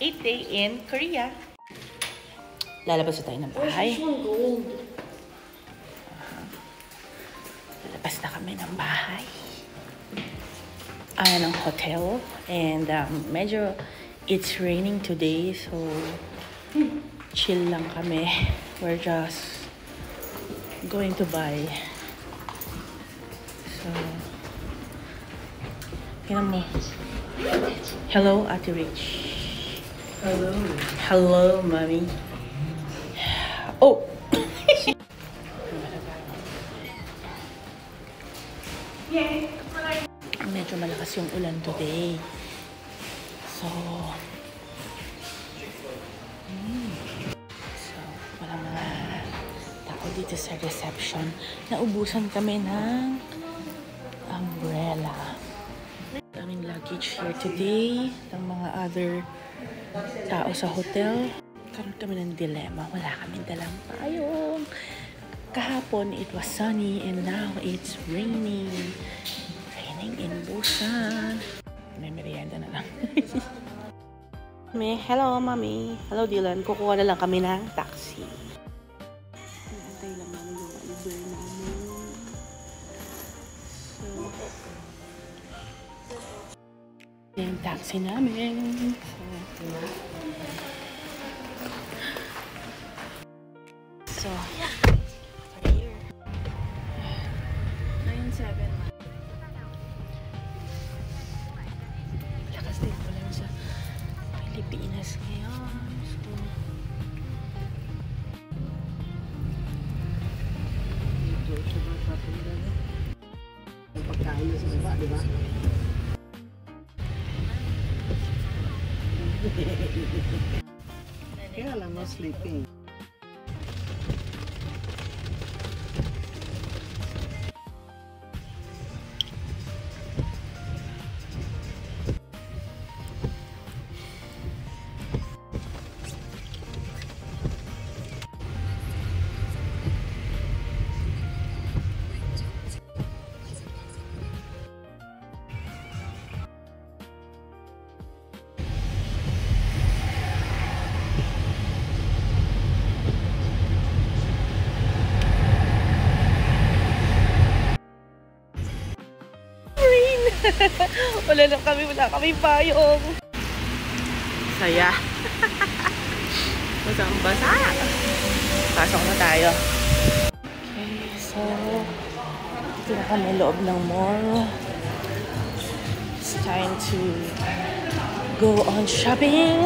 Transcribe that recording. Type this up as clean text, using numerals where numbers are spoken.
8th day in Korea. Lalabas na tayo ng bahay. Lalabas na kami ng bahay. Ng hotel. And medyo it's raining today, so chill lang kami. We're just going to buy. So, tingnan mo. Hello, Ate Rich. Hello. Hello, Mommy. Oh! Medyo malakas yung ulan today. So, walang mga tao dito sa reception. Naubusan kami ng umbrella. Daming luggage here today ng mga other tao sa hotel. Karoon kami ng dilemma. Wala kaming dalang payong. Kahapon, it was sunny and now it's raining. Raining in Busan. May merienda na lang. Hello, Mami. Hello, Dylan. Kukuha na lang kami ng taxi. Antay lang namin yung Uber namin. So, yung taxi namin. So, we're here. 9-7. Lakas din ko lang sa Pilipinas ngayon. So, Pagkain na sa baba, di ba? Kaya lang, no sleeping. wala kami payong. Saya. Basang-basa. Pasok na tayo. Okay, so dito na kami loob ng mall. It's time to go on shopping.